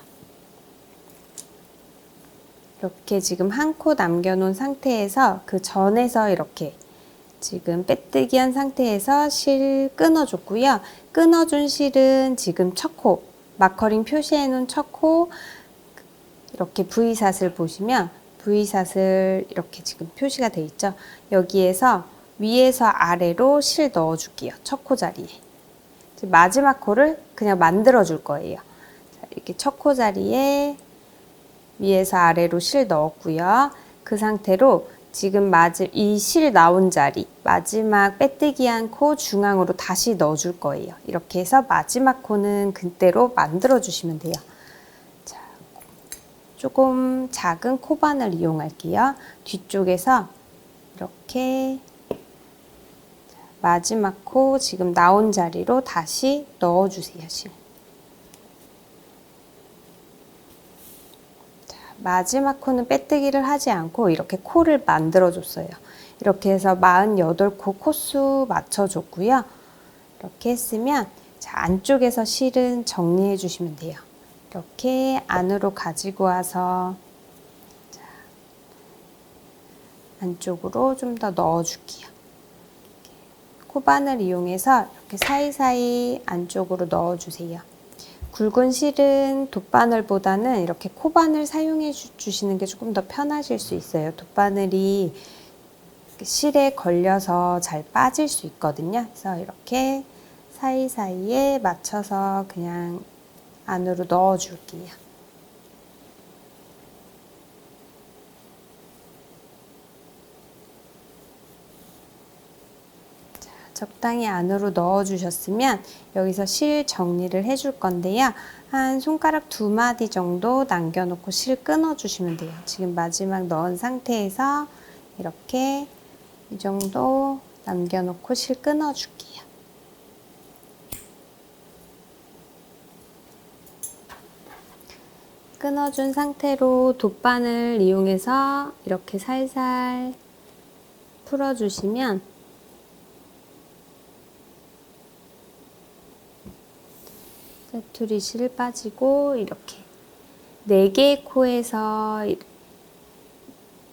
이렇게 지금 한 코 남겨놓은 상태에서 그 전에서 이렇게 지금 빼뜨기 한 상태에서 실 끊어줬고요. 끊어준 실은 지금 첫 코, 마커링 표시해놓은 첫 코 이렇게 V샷을 보시면 V샷을 이렇게 지금 표시가 돼 있죠. 여기에서 위에서 아래로 실 넣어줄게요. 첫 코 자리에. 마지막 코를 그냥 만들어 줄 거예요. 자, 이렇게 첫 코 자리에 위에서 아래로 실 넣었고요. 그 상태로 지금 이 실 나온 자리 마지막 빼뜨기 한 코 중앙으로 다시 넣어줄 거예요. 이렇게 해서 마지막 코는 그대로 만들어 주시면 돼요. 조금 작은 코바늘 이용할게요. 뒤쪽에서 이렇게 마지막 코 지금 나온 자리로 다시 넣어주세요. 실. 자, 마지막 코는 빼뜨기를 하지 않고 이렇게 코를 만들어줬어요. 이렇게 해서 48코 코수 맞춰줬고요. 이렇게 했으면 자, 안쪽에서 실은 정리해 주시면 돼요. 이렇게 안으로 가지고 와서 자, 안쪽으로 좀 더 넣어줄게요. 코바늘 이용해서 이렇게 사이사이 안쪽으로 넣어주세요. 굵은 실은 돗바늘보다는 이렇게 코바늘 사용해 주시는 게 조금 더 편하실 수 있어요. 돗바늘이 실에 걸려서 잘 빠질 수 있거든요. 그래서 이렇게 사이사이에 맞춰서 그냥 안으로 넣어줄게요. 자, 적당히 안으로 넣어주셨으면 여기서 실 정리를 해줄 건데요. 한 손가락 2마디 정도 남겨놓고 실 끊어주시면 돼요. 지금 마지막 넣은 상태에서 이렇게 이 정도 남겨놓고 실 끊어줄게요. 끊어준 상태로 돗바늘 이용해서 이렇게 살살 풀어주시면 짜투리 실 빠지고 이렇게 4개의 코에서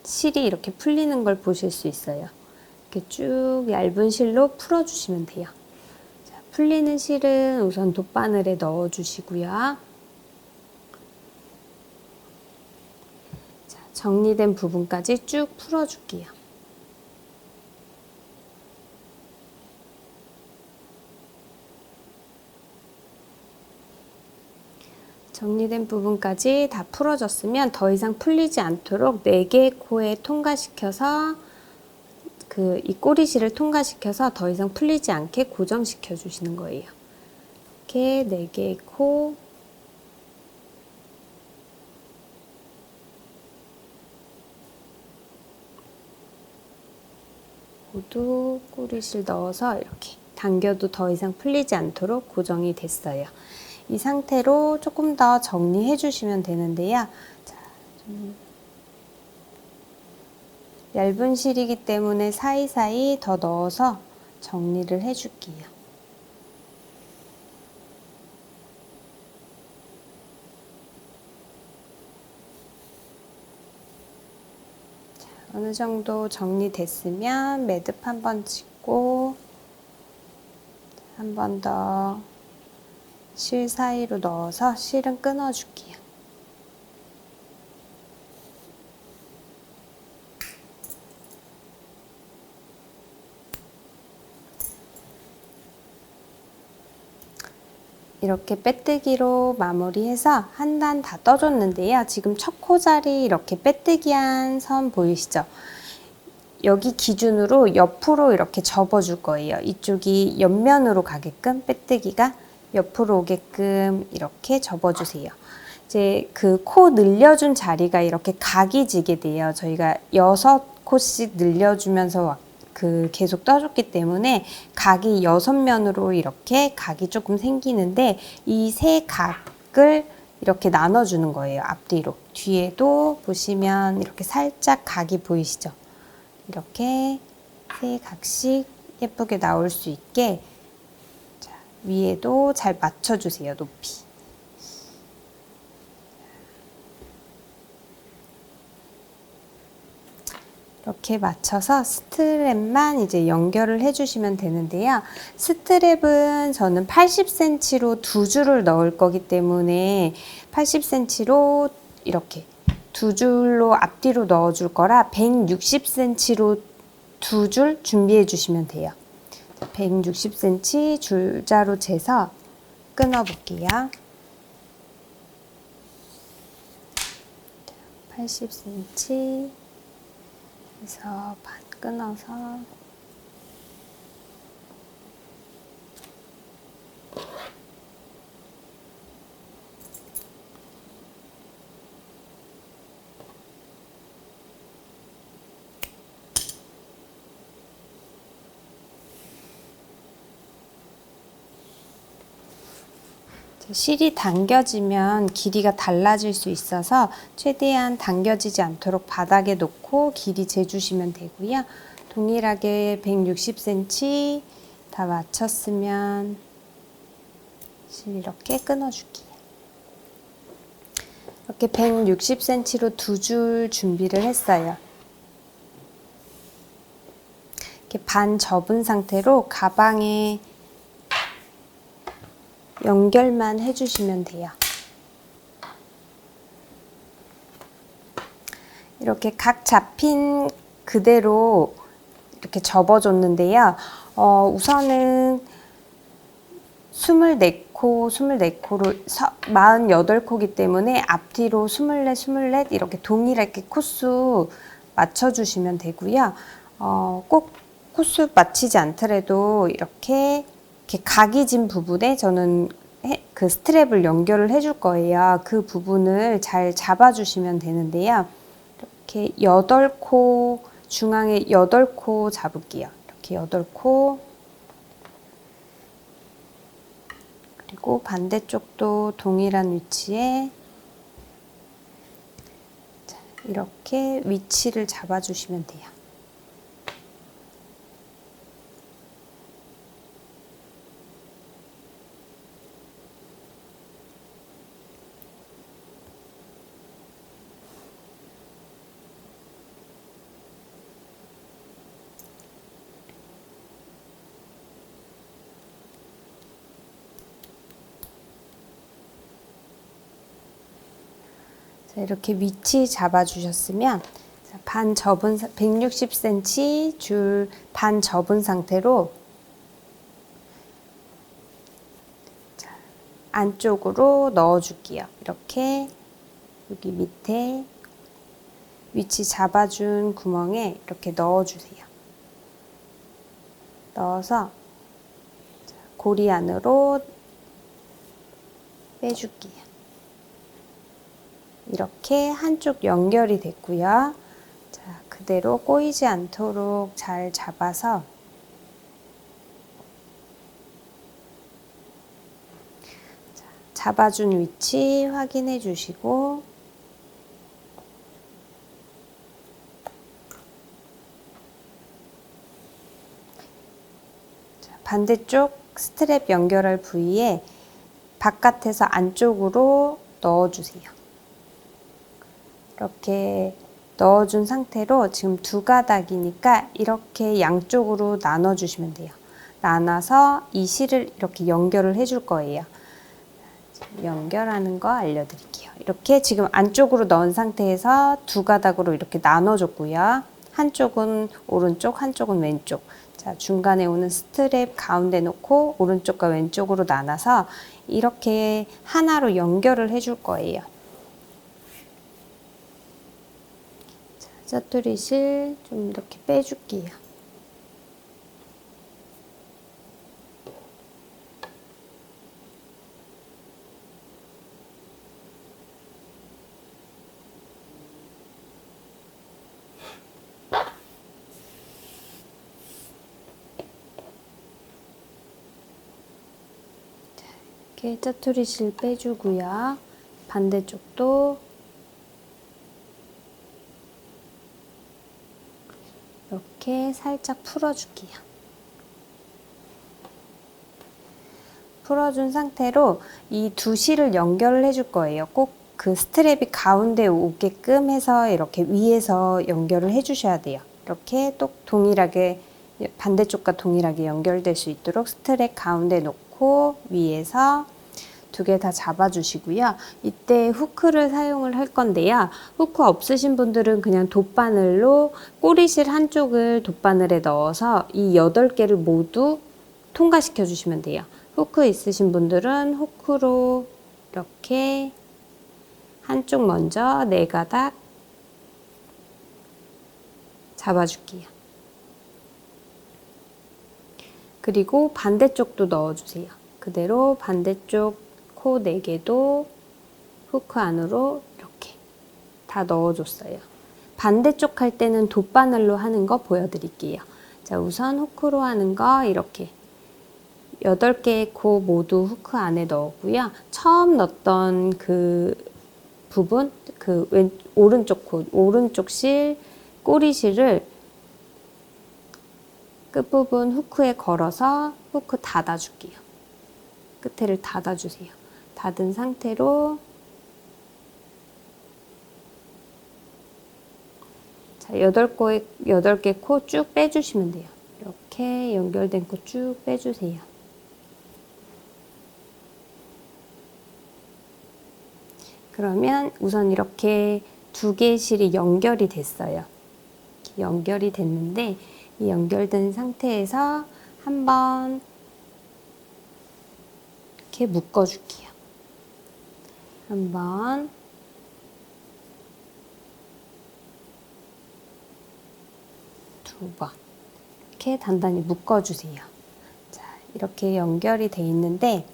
실이 이렇게 풀리는 걸 보실 수 있어요. 이렇게 쭉 얇은 실로 풀어주시면 돼요. 자, 풀리는 실은 우선 돗바늘에 넣어주시고요. 정리된 부분까지 쭉 풀어줄게요. 정리된 부분까지 다 풀어졌으면 더 이상 풀리지 않도록 4개의 코에 통과시켜서 이 꼬리실을 통과시켜서 더 이상 풀리지 않게 고정시켜 주시는 거예요. 이렇게 4개의 코 모두 꼬리실 넣어서 이렇게 당겨도 더 이상 풀리지 않도록 고정이 됐어요. 이 상태로 조금 더 정리해 주시면 되는데요. 자, 좀 얇은 실이기 때문에 사이사이 더 넣어서 정리를 해줄게요. 자, 어느 정도 정리됐으면 매듭 한번 짓고 한 번 더 실 사이로 넣어서 실은 끊어줄게요. 이렇게 빼뜨기로 마무리해서 한 단 다 떠줬는데요. 지금 첫 코자리 이렇게 빼뜨기한 선 보이시죠? 여기 기준으로 옆으로 이렇게 접어줄 거예요. 이쪽이 옆면으로 가게끔 빼뜨기가 옆으로 오게끔 이렇게 접어주세요. 이제 그 코 늘려준 자리가 이렇게 각이 지게 돼요. 저희가 6코씩 늘려주면서 계속 떠줬기 때문에 각이 6면으로 이렇게 각이 조금 생기는데 이 세 각을 이렇게 나눠주는 거예요. 앞뒤로. 뒤에도 보시면 이렇게 살짝 각이 보이시죠? 이렇게 세 각씩 예쁘게 나올 수 있게 자, 위에도 잘 맞춰주세요. 높이. 이렇게 맞춰서 스트랩만 이제 연결을 해주시면 되는데요. 스트랩은 저는 80cm로 두 줄을 넣을 거기 때문에 80cm로 이렇게 두 줄로 앞뒤로 넣어줄 거라 160cm로 두 줄 준비해 주시면 돼요. 160cm 줄자로 재서 끊어 볼게요. 80cm 해서 반 끊어서 실이 당겨지면 길이가 달라질 수 있어서 최대한 당겨지지 않도록 바닥에 놓고 길이 재주시면 되고요. 동일하게 160cm 다 맞췄으면 실 이렇게 끊어줄게요. 이렇게 160cm로 두 줄 준비를 했어요. 이렇게 반 접은 상태로 가방에 연결만 해주시면 돼요. 이렇게 각 잡힌 그대로 이렇게 접어줬는데요. 우선은 24코로 48코기 때문에 앞뒤로 24 이렇게 동일하게 코수 맞춰주시면 되고요. 꼭 코수 맞추지 않더라도 이렇게 각이 진 부분에 저는 그 스트랩을 연결을 해줄 거예요. 그 부분을 잘 잡아주시면 되는데요. 이렇게 8코, 중앙에 8코 잡을게요. 이렇게 8코. 그리고 반대쪽도 동일한 위치에 이렇게 위치를 잡아주시면 돼요. 이렇게 위치 잡아주셨으면 반 접은 160cm 줄 반 접은 상태로 안쪽으로 넣어줄게요. 이렇게 여기 밑에 위치 잡아준 구멍에 이렇게 넣어주세요. 넣어서 고리 안으로 빼줄게요. 이렇게 한쪽 연결이 됐고요. 자, 그대로 꼬이지 않도록 잘 잡아서 잡아준 위치 확인해 주시고 반대쪽 스트랩 연결할 부위에 바깥에서 안쪽으로 넣어주세요. 이렇게 넣어준 상태로 지금 두 가닥이니까 이렇게 양쪽으로 나눠주시면 돼요. 나눠서 이 실을 이렇게 연결을 해줄 거예요. 연결하는 거 알려드릴게요. 이렇게 지금 안쪽으로 넣은 상태에서 두 가닥으로 이렇게 나눠줬고요. 한쪽은 오른쪽, 한쪽은 왼쪽. 자, 중간에 오는 스트랩 가운데 놓고 오른쪽과 왼쪽으로 나눠서 이렇게 하나로 연결을 해줄 거예요. 자, 짜투리실 좀 이렇게 빼줄게요. 이렇게 짜투리실 빼주고요. 반대쪽도 이렇게 살짝 풀어줄게요. 풀어준 상태로 이 두 실을 연결을 해줄 거예요. 꼭 그 스트랩이 가운데 오게끔 해서 이렇게 위에서 연결을 해주셔야 돼요. 이렇게 또 동일하게 반대쪽과 동일하게 연결될 수 있도록 스트랩 가운데 놓고 위에서 두 개 다 잡아주시고요. 이때 후크를 사용을 할 건데요. 후크 없으신 분들은 그냥 돗바늘로 꼬리실 한쪽을 돗바늘에 넣어서 이 8개를 모두 통과시켜 주시면 돼요. 후크 있으신 분들은 후크로 이렇게 한쪽 먼저 4가닥 잡아줄게요. 그리고 반대쪽도 넣어주세요. 그대로 반대쪽 코 4개도 후크 안으로 이렇게 다 넣어줬어요. 반대쪽 할 때는 돗바늘로 하는 거 보여드릴게요. 자, 우선 후크로 하는 거 이렇게 8개의 코 모두 후크 안에 넣었고요. 처음 넣었던 그 부분, 오른쪽 코, 오른쪽 실, 꼬리실을 끝부분 후크에 걸어서 후크 닫아줄게요. 끝에를 닫아주세요. 닫은 상태로 자, 8개 코 쭉 빼주시면 돼요. 이렇게 연결된 코 쭉 빼주세요. 그러면 우선 이렇게 2개의 실이 연결이 됐어요. 연결이 됐는데 이 연결된 상태에서 한번 이렇게 묶어줄게요. 한번 두 번 이렇게 단단히 묶어주세요. 자, 이렇게 연결이 돼 있는데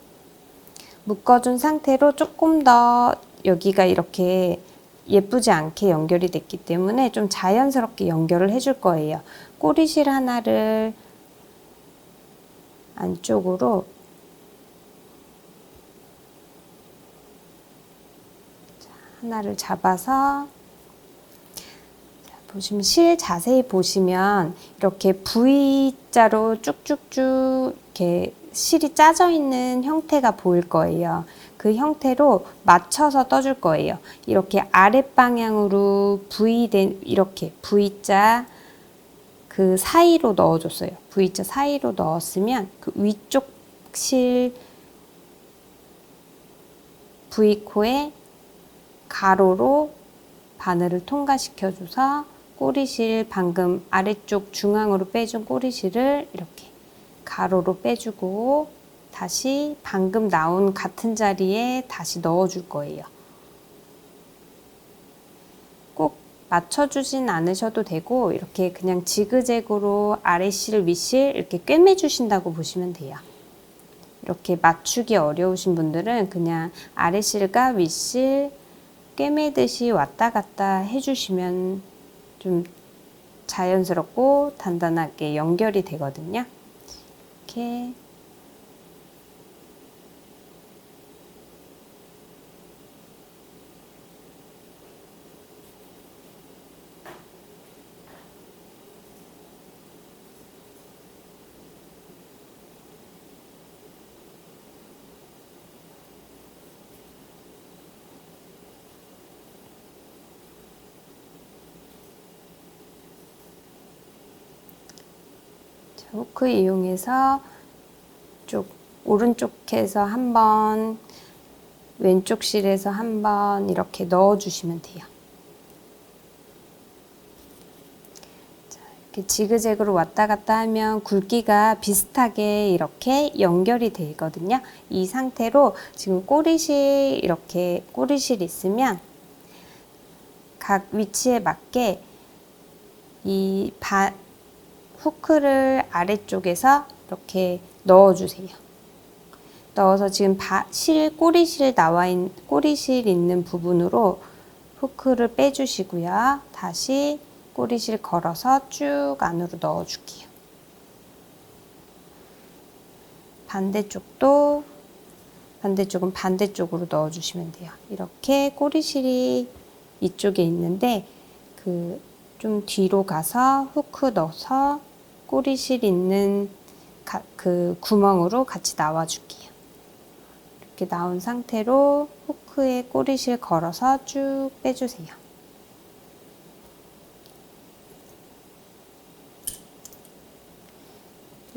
묶어준 상태로 조금 더 여기가 이렇게 예쁘지 않게 연결이 됐기 때문에 좀 자연스럽게 연결을 해줄 거예요. 꼬리실 하나를 안쪽으로 하나를 잡아서 보시면 실 자세히 보시면 이렇게 V자로 쭉쭉쭉 이렇게 실이 짜져 있는 형태가 보일 거예요. 그 형태로 맞춰서 떠줄 거예요. 이렇게 아랫방향으로 V된 이렇게 V자 그 사이로 넣어줬어요. V자 사이로 넣었으면 그 위쪽 실 V코에 가로로 바늘을 통과시켜줘서 꼬리실 방금 아래쪽 중앙으로 빼준 꼬리실을 이렇게 가로로 빼주고 다시 방금 나온 같은 자리에 다시 넣어줄 거예요. 꼭 맞춰주진 않으셔도 되고 이렇게 그냥 지그재그로 아래실 윗실 이렇게 꿰매주신다고 보시면 돼요. 이렇게 맞추기 어려우신 분들은 그냥 아래실과 윗실 꿰매듯이 왔다 갔다 해주시면 좀 자연스럽고 단단하게 연결이 되거든요. 이렇게 후크 이용해서 오른쪽에서 한번, 왼쪽 실에서 한번 이렇게 넣어주시면 돼요. 자, 이렇게 지그재그로 왔다 갔다 하면 굵기가 비슷하게 이렇게 연결이 되거든요. 이 상태로 지금 꼬리실, 이렇게 꼬리실 있으면 각 위치에 맞게 이 후크를 아래쪽에서 이렇게 넣어주세요. 넣어서 지금 꼬리실 있는 부분으로 후크를 빼주시고요. 다시 꼬리실 걸어서 쭉 안으로 넣어줄게요. 반대쪽은 반대쪽으로 넣어주시면 돼요. 이렇게 꼬리실이 이쪽에 있는데 좀 뒤로 가서 후크 넣어서 꼬리실 있는 그 구멍으로 같이 나와줄게요. 이렇게 나온 상태로 후크에 꼬리실 걸어서 쭉 빼주세요.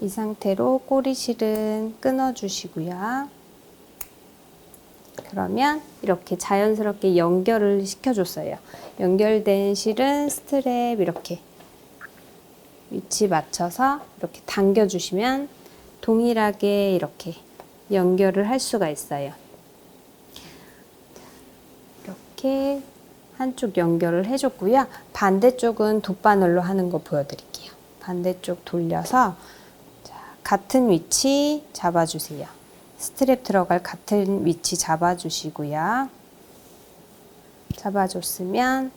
이 상태로 꼬리실은 끊어주시고요. 그러면 이렇게 자연스럽게 연결을 시켜줬어요. 연결된 실은 스트랩 이렇게 위치 맞춰서 이렇게 당겨주시면 동일하게 이렇게 연결을 할 수가 있어요. 이렇게 한쪽 연결을 해줬고요. 반대쪽은 돗바늘로 하는 거 보여드릴게요. 반대쪽 돌려서 같은 위치 잡아주세요. 스트랩 들어갈 같은 위치 잡아주시고요. 잡아줬으면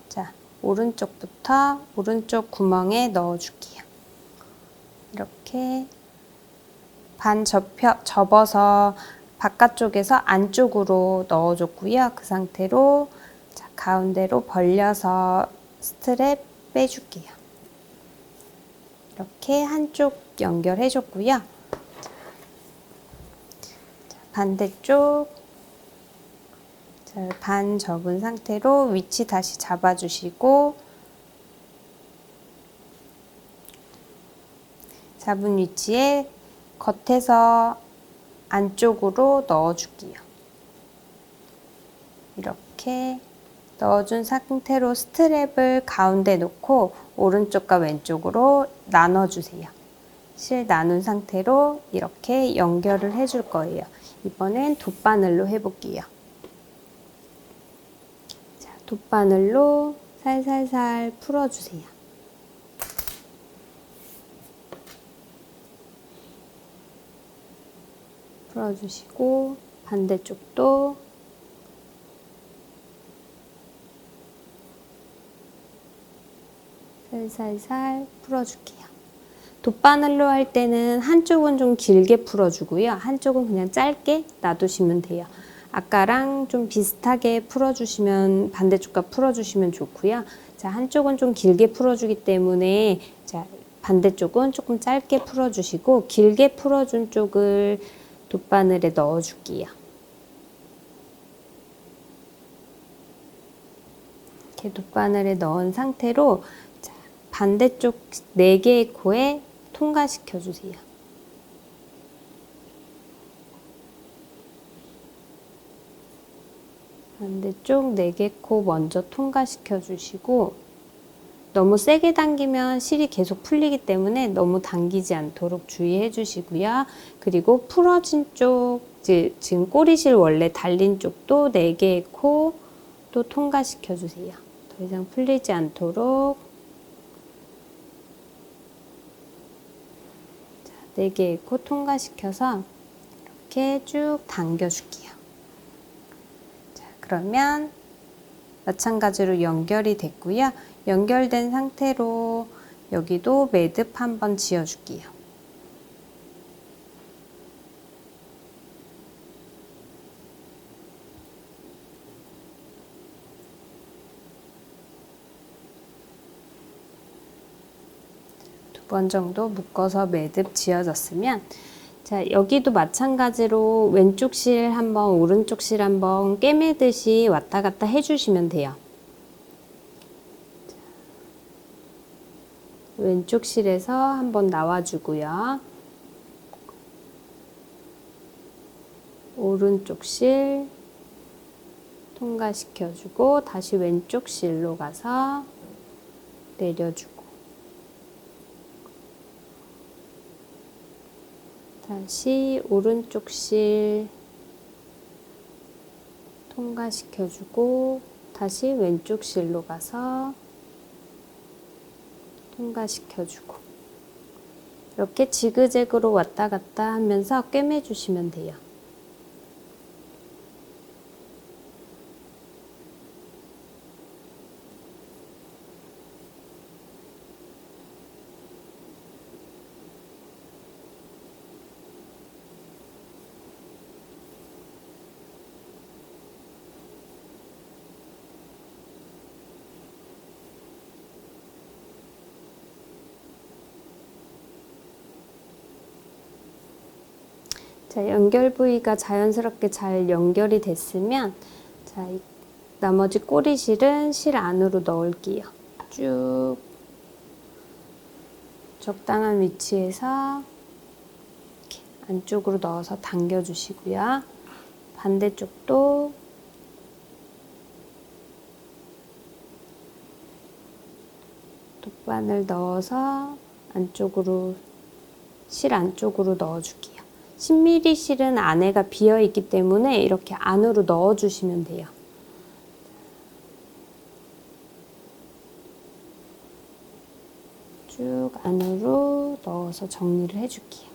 오른쪽부터 오른쪽 구멍에 넣어줄게요. 이렇게 반 접어서 바깥쪽에서 안쪽으로 넣어줬고요. 그 상태로 가운데로 벌려서 스트랩 빼줄게요. 이렇게 한쪽 연결해줬고요. 반대쪽 반 접은 상태로 위치 다시 잡아주시고 잡은 위치에 겉에서 안쪽으로 넣어줄게요. 이렇게 넣어준 상태로 스트랩을 가운데 놓고 오른쪽과 왼쪽으로 나눠주세요. 실 나눈 상태로 이렇게 연결을 해줄 거예요. 이번엔 돗바늘로 해볼게요. 돗바늘로 살살살 풀어주세요. 풀어주시고 반대쪽도 살살살 풀어줄게요. 돗바늘로 할 때는 한쪽은 좀 길게 풀어주고요. 한쪽은 그냥 짧게 놔두시면 돼요. 아까랑 좀 비슷하게 풀어주시면 반대쪽과 풀어주시면 좋고요. 한쪽은 좀 길게 풀어주기 때문에 반대쪽은 조금 짧게 풀어주시고 길게 풀어준 쪽을 돗바늘에 넣어줄게요. 이렇게 돗바늘에 넣은 상태로 반대쪽 4개의 코에 통과시켜 주세요. 반대쪽 4개 코 먼저 통과시켜 주시고 너무 세게 당기면 실이 계속 풀리기 때문에 너무 당기지 않도록 주의해 주시고요. 그리고 풀어진 쪽, 지금 꼬리실 원래 달린 쪽도 4개의 코 또 통과시켜 주세요. 더 이상 풀리지 않도록 4개의 코 통과시켜서 이렇게 쭉 당겨줄게요. 그러면 마찬가지로 연결이 됐고요. 연결된 상태로 여기도 매듭 한번 지어줄게요. 두 번 정도 묶어서 매듭 지어졌으면 여기도 마찬가지로 왼쪽 실 한번 오른쪽 실 한번 꿰매듯이 왔다 갔다 해주시면 돼요. 왼쪽 실에서 한번 나와주고요. 오른쪽 실 통과시켜주고 다시 왼쪽 실로 가서 내려주고 다시 오른쪽 실 통과시켜주고 다시 왼쪽 실로 가서 통과시켜주고 이렇게 지그재그로 왔다 갔다 하면서 꿰매주시면 돼요. 자, 연결 부위가 자연스럽게 잘 연결이 됐으면 자, 나머지 꼬리실은 실 안으로 넣을게요. 쭉 적당한 위치에서 이렇게 안쪽으로 넣어서 당겨주시고요. 반대쪽도 돗바늘 넣어서 안쪽으로 실 안쪽으로 넣어줄게요. 10mm 실은 안에가 비어 있기 때문에 이렇게 안으로 넣어주시면 돼요. 쭉 안으로 넣어서 정리를 해줄게요.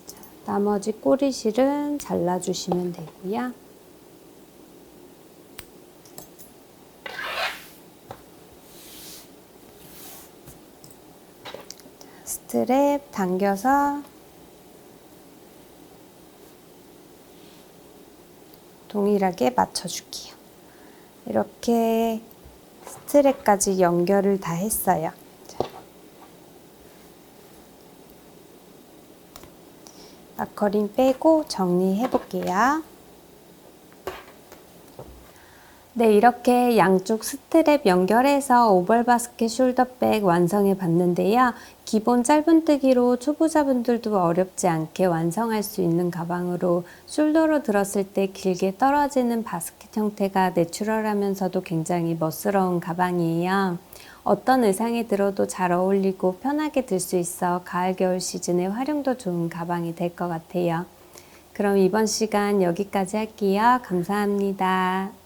자, 나머지 꼬리실은 잘라주시면 되고요. 스트랩 당겨서 동일하게 맞춰줄게요. 이렇게 스트랩까지 연결을 다 했어요. 자, 마커링 빼고 정리해 볼게요. 네, 이렇게 양쪽 스트랩 연결해서 오벌바스켓 숄더백 완성해 봤는데요. 기본 짧은뜨기로 초보자분들도 어렵지 않게 완성할 수 있는 가방으로 숄더로 들었을 때 길게 떨어지는 바스켓 형태가 내추럴하면서도 굉장히 멋스러운 가방이에요. 어떤 의상에 들어도 잘 어울리고 편하게 들 수 있어 가을 겨울 시즌에 활용도 좋은 가방이 될 것 같아요. 그럼 이번 시간 여기까지 할게요. 감사합니다.